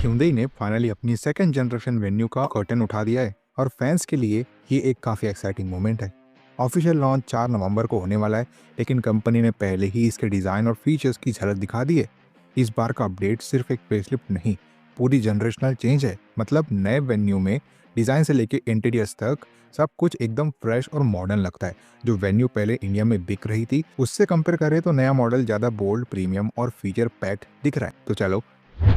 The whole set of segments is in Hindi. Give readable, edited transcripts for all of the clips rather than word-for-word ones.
Hyundai ने फाइनली अपनी सेकंड जनरेशन वेन्यू का कर्टन उठा दिया है और फैंस के लिए ये एक काफ़ी एक्साइटिंग मोमेंट है। ऑफिशियल लॉन्च 4 नवंबर को होने वाला है, लेकिन कंपनी ने पहले ही इसके डिज़ाइन और फीचर्स की झलक दिखा दी है। इस बार का अपडेट सिर्फ एक फेसलिफ्ट नहीं, पूरी जनरेशनल चेंज है। मतलब नए वेन्यू में डिज़ाइन से लेके इंटीरियर्स तक सब कुछ एकदम फ्रेश और मॉडर्न लगता है। जो वेन्यू पहले इंडिया में बिक रही थी उससे कंपेयर करें तो नया मॉडल ज़्यादा बोल्ड, प्रीमियम और फीचर पैक्ड दिख रहा है। तो चलो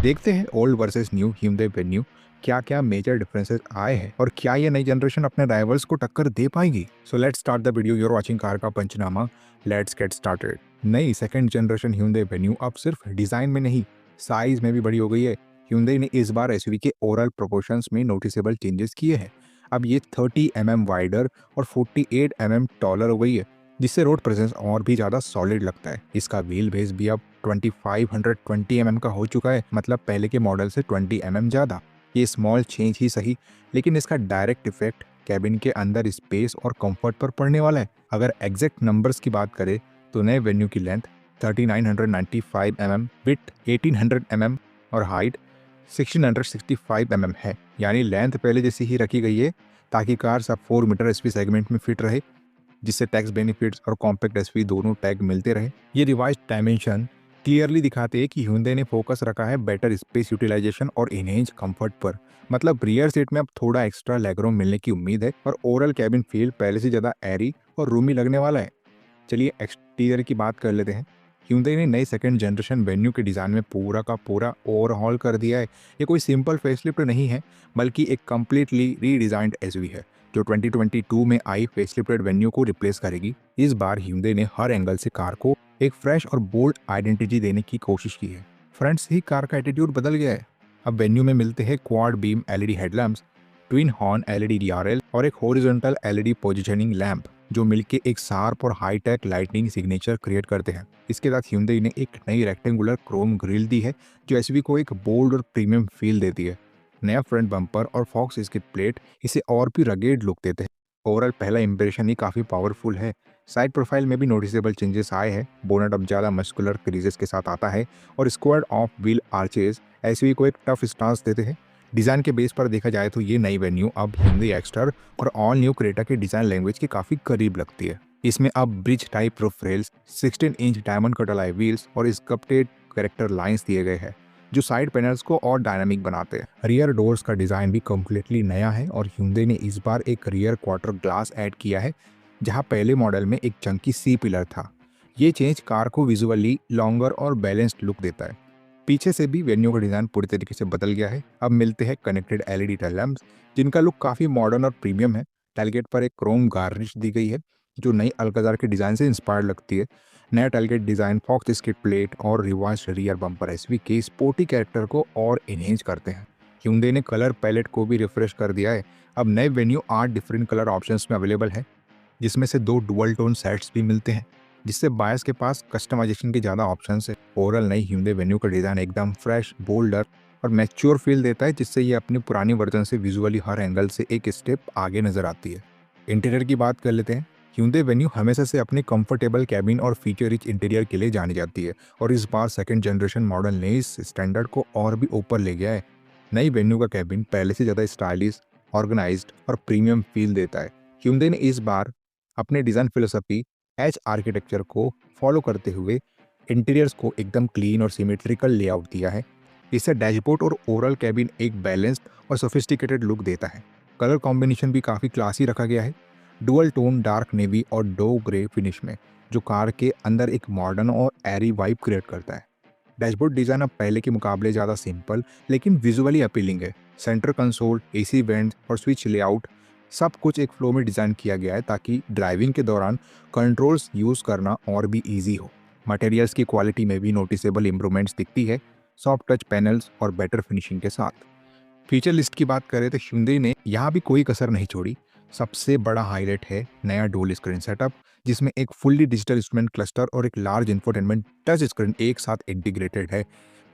देखते हैं old versus new Hyundai venue क्या क्या मेजर डिफरेंसेस आए हैं और क्या ये नई जनरेशन अपने राइवल्स को टक्कर दे पाएगी। So let's start the video. You're watching car का पंचनामा। Let's get started. नई सेकंड जनरेशन Hyundai वेन्यू अब सिर्फ डिजाइन में नहीं, साइज में भी बड़ी हो गई है। Hyundai ने इस बार एसयूवी के ओवरऑल प्रोपोर्शंस में नोटिसेबल चेंजेस किए हैं। अब ये 30 वाइडर और 48 टॉलर हो गई है, जिससे रोड प्रेजेंस और भी ज़्यादा सॉलिड लगता है। इसका व्हील बेस भी अब 2520 का हो चुका है, मतलब पहले के मॉडल से 20 ज़्यादा। ये स्मॉल चेंज ही सही, लेकिन इसका डायरेक्ट इफेक्ट कैबिन के अंदर स्पेस और कंफर्ट पर पड़ने वाला है। अगर एग्जैक्ट नंबर्स की बात करें तो नए वेन्यू की लेंथ 3995 विड्थ 1800 और हाइट 1665 है। यानी लेंथ पहले जैसी ही रखी गई है ताकि कार सब 4 मीटर एसपी सेगमेंट में फिट रहे, जिससे टैक्स बेनिफिट्स और कॉम्पैक्ट एसयूवी दोनों टैग मिलते रहे। ये रिवाइज्ड डायमेंशन क्लियरली दिखाते हैं कि Hyundai ने फोकस रखा है बेटर स्पेस यूटिलाइजेशन और इनहेंज कंफर्ट पर। मतलब रियर सीट में अब थोड़ा एक्स्ट्रा लेगरूम मिलने की उम्मीद है और ओवरऑल कैबिन फील पहले से ज़्यादा एरी और रूमी लगने वाला है। चलिए एक्सटीरियर की बात कर लेते हैं। Hyundai ने नई सेकंड जनरेशन वेन्यू के डिज़ाइन में पूरा का पूरा ओवरहॉल कर दिया है। ये कोई सिंपल फेसलिफ्ट नहीं है, बल्कि एक कम्प्लीटली रीडिज़ाइंड एसयूवी है जो 2022 में आई फेसलिफ्टेड वेन्यू को रिप्लेस करेगी। इस बार Hyundai ने हर एंगल से कार को एक फ्रेश और बोल्ड आइडेंटिटी देने की कोशिश की है। फ्रंट से ही कार का एटीट्यूड बदल गया है। अब वेन्यू में मिलते हैं quad beam LED headlamps, twin horn LED DRL और एक हॉरिजॉन्टल एलईडी पोजीशनिंग लैंप, जो मिलके एक शार्प और हाईटेक लाइटनिंग सिग्नेचर क्रिएट करते हैं। इसके साथ Hyundai ने एक नई रेक्टेंगुलर क्रोम ग्रिल दी है जो एसयूवी को एक बोल्ड और प्रीमियम फील देती है। नया फ्रंट बम्पर और फॉक्स स्किड प्लेट इसे और भी रगेड लुक देते हैं। ओवरऑल पहला इंप्रेशन ही काफ़ी पावरफुल है। साइड प्रोफाइल में भी नोटिसेबल चेंजेस आए हैं। बोनट अब ज़्यादा मस्कुलर क्रीजेस के साथ आता है और squad of wheel arches SUV को एक टफ स्टांस देते हैं। डिज़ाइन के बेस पर देखा जाए तो ये नई वेन्यू अब Hyundai एक्स्टर और ऑल न्यू क्रेटा के डिज़ाइन लैंग्वेज के काफ़ी करीब लगती है। इसमें अब bridge type roof rails, 16 inch diamond cut alloy wheels और स्कल्प्टेड कैरेक्टर लाइंस दिए गए हैं जो साइड पैनल्स को और डायनामिक बनाते हैं। रियर डोर्स का डिज़ाइन भी कम्प्लीटली नया है और Hyundai ने इस बार एक रियर क्वार्टर ग्लास ऐड किया है, जहां पहले मॉडल में एक चंकी सी पिलर था। ये चेंज कार को विजुअली लॉन्गर और बैलेंस्ड लुक देता है। पीछे से भी वेन्यू का डिज़ाइन पूरी तरीके से बदल गया है। अब मिलते हैं कनेक्टेड एलईडी टेल लैंप्स, जिनका लुक काफ़ी मॉडर्न और प्रीमियम है। टेलगेट पर एक क्रोम गार्निश दी गई है जो नई अल्काजार के डिज़ाइन से इंस्पायर लगती है। नया tailgate design, faux skid plate और रिवाइज्ड रियर बम्पर एसयूवी के स्पोर्टी कैरेक्टर को और एनहेंस करते हैं। Hyundai ने कलर पैलेट को भी रिफ्रेश कर दिया है। अब नए वेन्यू 8 डिफरेंट कलर ऑप्शंस में अवेलेबल है, जिसमें से 2 डुअल टोन सेट्स भी मिलते हैं, जिससे बायर्स के पास कस्टमाइजेशन के ज़्यादा ऑप्शंस है। ओवरऑल नई Hyundai वेन्यू का डिज़ाइन एकदम फ्रेश, बोल्डर और मैच्योर फील देता है, जिससे ये अपनी पुरानी वर्जन से विजुअली हर एंगल से एक स्टेप आगे नजर आती है। इंटीरियर की बात कर लेते हैं। Hyundai वेन्यू हमेशा से अपने कंफर्टेबल कैबिन और फीचर रिच इंटीरियर के लिए जानी जाती है और इस बार सेकंड जनरेशन मॉडल ने इस स्टैंडर्ड को और भी ऊपर ले गया है। नई वेन्यू का कैबिन पहले से ज़्यादा स्टाइलिश, ऑर्गेनाइज्ड और प्रीमियम फील देता है। Hyundai ने इस बार अपने डिज़ाइन फिलोसफी एच आर्किटेक्चर को फॉलो करते हुए इंटीरियर्स को एकदम क्लीन और सिमेट्रिकल लेआउट दिया है। इससे डैशबोर्ड और ओवरऑल कैबिन एक बैलेंस्ड और सोफिस्टिकेटेड लुक देता है। कलर कॉम्बिनेशन भी काफ़ी क्लासी रखा गया है, डुअल टोन डार्क नेवी और डो ग्रे फिनिश में, जो कार के अंदर एक मॉडर्न और एरी वाइब क्रिएट करता है। डैशबोर्ड डिज़ाइन अब पहले के मुकाबले ज़्यादा सिंपल लेकिन विजुअली अपीलिंग है। सेंटर कंसोल, एसी वेंट्स और स्विच लेआउट सब कुछ एक फ्लो में डिज़ाइन किया गया है ताकि ड्राइविंग के दौरान कंट्रोल्स यूज़ करना और भी ईजी हो। मटेरियल्स की क्वालिटी में भी नोटिसेबल इंप्रूवमेंट्स दिखती है, सॉफ्ट टच पैनल्स और बेटर फिनिशिंग के साथ। फीचर लिस्ट की बात करें तो Hyundai ने यहाँ भी कोई कसर नहीं छोड़ी। सबसे बड़ा हाईलाइट है नया डुअल स्क्रीन सेटअप, जिसमें एक फुल्ली डिजिटल इंस्ट्रूमेंट क्लस्टर और एक लार्ज इंफोटेनमेंट टच स्क्रीन एक साथ इंटीग्रेटेड है।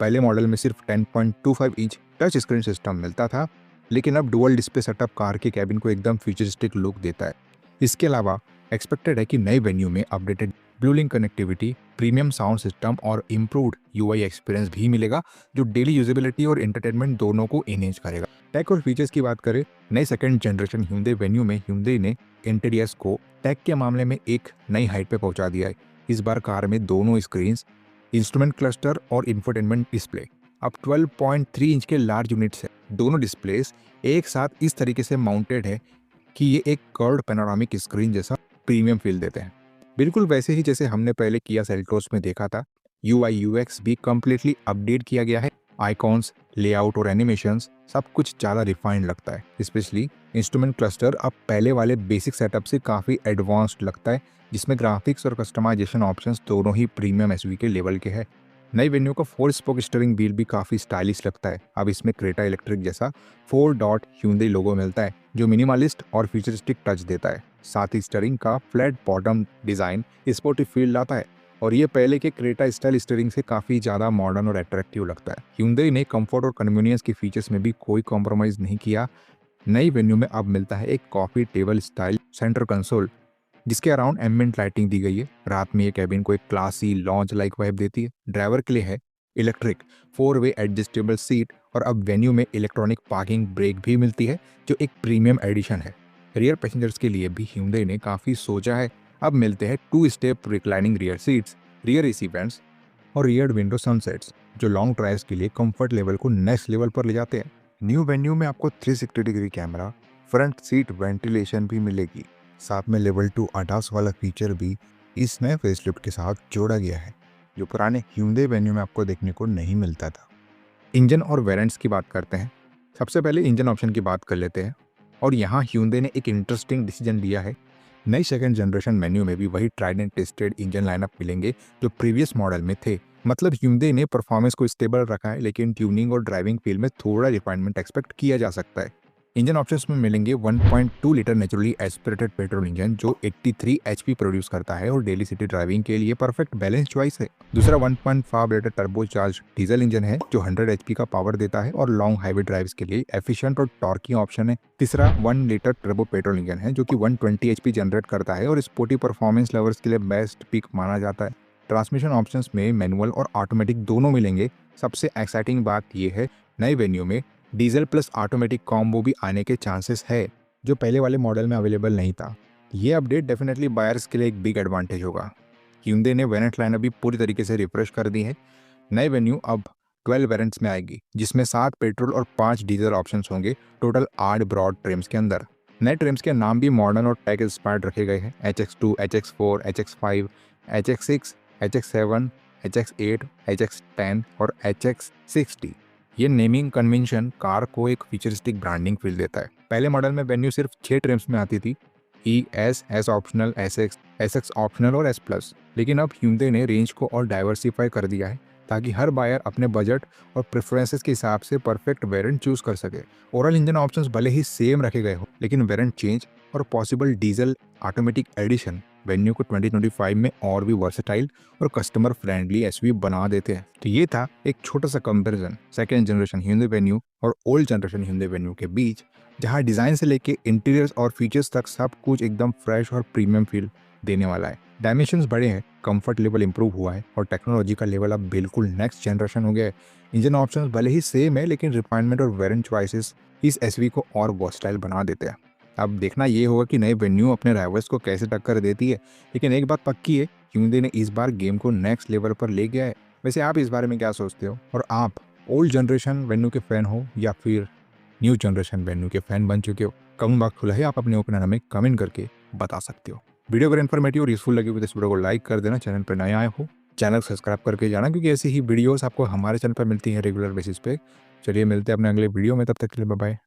पहले मॉडल में सिर्फ 10.25 इंच टच स्क्रीन सिस्टम मिलता था, लेकिन अब डुअल डिस्प्ले सेटअप कार के कैबिन को एकदम फ्यूचरिस्टिक लुक देता है। इसके अलावा एक्सपेक्टेड है कि नए वेन्यू में updated blue link connectivity, premium sound system और इम्प्रूव्ड यूआई एक्सपीरियंस भी मिलेगा, जो डेली यूजेबिलिटी और एंटरटेनमेंट दोनों को एनहेंस करेगा। टेक और फीचर्स की बात करें, नए सेकंड जनरेशन Hyundai Venue में Hyundai ने इंटीरियर्स को टेक के मामले में एक नई हाइट पे पहुंचा दिया है। इस बार कार में दोनों स्क्रीन, इंस्ट्रूमेंट क्लस्टर और इंफोटेनमेंट डिस्प्ले अब 12.3 इंच के लार्ज यूनिट्स है। दोनों डिस्प्लेस एक साथ इस तरीके से माउंटेड है कि ये एक कर्व्ड पैनोरामिक स्क्रीन जैसा प्रीमियम फील देते हैं, बिल्कुल वैसे ही जैसे हमने पहले किया सेल्टोस में देखा था। UI UX भी कम्प्लीटली अपडेट किया गया है। आइकॉन्स, लेआउट और एनिमेशंस सब कुछ ज़्यादा रिफाइंड लगता है। स्पेशली इंस्ट्रूमेंट क्लस्टर अब पहले वाले बेसिक सेटअप से काफ़ी एडवांस्ड लगता है, जिसमें ग्राफिक्स और कस्टमाइजेशन ऑप्शंस दोनों ही प्रीमियम एसयूवी के लेवल के हैं। नई वेन्यू का 4 स्पोक स्टीयरिंग व्हील भी काफ़ी स्टाइलिश लगता है। अब इसमें क्रेटा इलेक्ट्रिक जैसा 4 डॉट Hyundai लोगो मिलता है, जो मिनिमलिस्ट और फ्यूचरिस्टिक टच देता है। साथ ही स्टीयरिंग का flat bottom design sporty feel लाता है और ये पहले के क्रेटा स्टाइल स्टीयरिंग से काफ़ी ज़्यादा मॉडर्न और अट्रैक्टिव लगता है। Hyundai ने कंफर्ट और कन्वीनियंस की फीचर्स में भी कोई कॉम्प्रोमाइज़ नहीं किया। नई वेन्यू में अब मिलता है एक coffee table style centre console, जिसके अराउंड एम्बिएंट लाइटिंग दी गई है। रात में ये कैबिन को एक क्लासी लॉन्च लाइक वाइब देती है। ड्राइवर के लिए है इलेक्ट्रिक 4-वे एडजस्टेबल सीट और अब वेन्यू में इलेक्ट्रॉनिक पार्किंग ब्रेक भी मिलती है, जो एक प्रीमियम एडिशन है। रियर पैसेंजर्स के लिए भी Hyundai ने काफ़ी सोचा है। अब मिलते हैं 2 step reclining rear seats, rear AC vents और रियर विंडो सनसेट्स, जो लॉन्ग ड्राइव्स के लिए कंफर्ट लेवल को नेक्स्ट लेवल पर ले जाते हैं। न्यू वेन्यू में आपको 360 degree camera, front seat ventilation भी मिलेगी। साथ में लेवल 2 ADAS वाला फीचर भी इस नए फेसलिफ्ट के साथ जोड़ा गया है, जो पुराने Hyundai वेन्यू में आपको देखने को नहीं मिलता था। इंजन और वेरिएंट्स की बात करते हैं। सबसे पहले इंजन ऑप्शन की बात कर लेते हैं और यहाँ Hyundai ने एक इंटरेस्टिंग डिसीजन लिया है। नई सेकंड जनरेशन मेन्यू में भी वही tried and tested engine lineup मिलेंगे जो प्रीवियस मॉडल में थे। मतलब Hyundai ने परफॉर्मेंस को स्टेबल रखा है, लेकिन ट्यूनिंग और ड्राइविंग फील में थोड़ा रिफाइनमेंट एक्सपेक्ट किया जा सकता है। इंजन ऑप्शंस में मिलेंगे 1.2 litre naturally aspirated petrol engine जो 83 HP प्रोड्यूस करता है और डेली सिटी ड्राइविंग के लिए परफेक्ट बैलेंस चॉइस है। दूसरा 1.5 litre turbo charge diesel engine है जो 100 HP का पावर देता है और लॉन्ग हाईवे ड्राइव्स के लिए एफिशिएंट और टॉर्की ऑप्शन है। तीसरा 1 लीटर टर्बो पेट्रोल इंजन है जो कि 120 HP जनरेट करता है और स्पोर्टी परफॉर्मेंस लवर्स के लिए बेस्ट पिक माना जाता है। ट्रांसमिशन ऑप्शंस में मैनुअल और ऑटोमेटिक दोनों मिलेंगे। सबसे एक्साइटिंग बात यह है, नए वेन्यू में डीजल प्लस ऑटोमेटिक कॉम्बो भी आने के चांसेस है, जो पहले वाले मॉडल में अवेलेबल नहीं था। ये अपडेट डेफिनेटली बायर्स के लिए एक बिग एडवांटेज होगा। Hyundai ने वेरिएंट लाइनअप भी पूरी तरीके से रिफ्रेश कर दी है। नए वेन्यू अब 12 वेरिएंट्स में आएगी, जिसमें 7 पेट्रोल और 5 डीजल ऑप्शंस होंगे, टोटल 8 ब्रॉड ट्रिम्स के अंदर। नए ट्रिम्स के नाम भी मॉडर्न और टेक इंस्पायर्ड रखे गए हैं। HX2, HX4, HX5, HX6, HX7, HX8, HX10 और HX60। ये नेमिंग कन्वेंशन कार को एक फ्यूचरिस्टिक ब्रांडिंग फील देता है। पहले मॉडल में वेन्यू सिर्फ 6 ट्रिम्स में आती थी, ES, S optional, SX, SX optional और S+, लेकिन अब Hyundai ने रेंज को और डाइवर्सिफाई कर दिया है ताकि हर बायर अपने बजट और प्रेफरेंसेस के हिसाब से परफेक्ट वेरिएंट चूज कर सके। ओवरऑल इंजन ऑप्शंस भले ही सेम रखे गए हो, लेकिन वेरिएंट चेंज और possible diesel automatic edition Venue को 2025 में और भी वर्सेटाइल और कस्टमर फ्रेंडली एसयूवी बना देते हैं। तो ये था एक छोटा सा comparison second generation Hyundai venue और ओल्ड जनरेशन Hyundai वेन्यू के बीच, जहां डिज़ाइन से लेके इंटीरियर्स और फीचर्स तक सब कुछ एकदम फ्रेश और प्रीमियम फील देने वाला है। डायमेंशंस बड़े हैं, कंफर्ट लेवल इंप्रूव हुआ है और टेक्नोलॉजी का लेवल अब बिल्कुल नेक्स्ट जनरेशन हो गया है। इंजन ऑप्शंस भले ही सेम है, लेकिन रिफाइनमेंट और वेरिएंट चॉइसेस इस एसयूवी को और वर्सटाइल बना देते हैं। अब देखना ये होगा कि नए वेन्यू अपने राइवल्स को कैसे टक्कर देती है, लेकिन एक बात पक्की है, Hyundai ने इस बार गेम को नेक्स्ट लेवल पर ले गया है। वैसे आप इस बारे में क्या सोचते हो, और आप ओल्ड जनरेशन वेन्यू के फैन हो या फिर न्यू जनरेशन वेन्यू के फैन बन चुके हो? कमेंट बॉक्स खुला है, आप अपने ओपिनियन हमें कमेंट करके बता सकते हो। वीडियो अगर इन्फॉर्मेटिव और यूजफुल लगी हो तो इस वीडियो को लाइक कर देना। चैनल पर नए आए हो चैनल सब्सक्राइब करके जाना, क्योंकि ऐसी ही वीडियोस आपको हमारे चैनल पर मिलती हैं रेगुलर बेसिस पे। चलिए मिलते हैं अपने अगले वीडियो में, तब तक के लिए बाय बाय।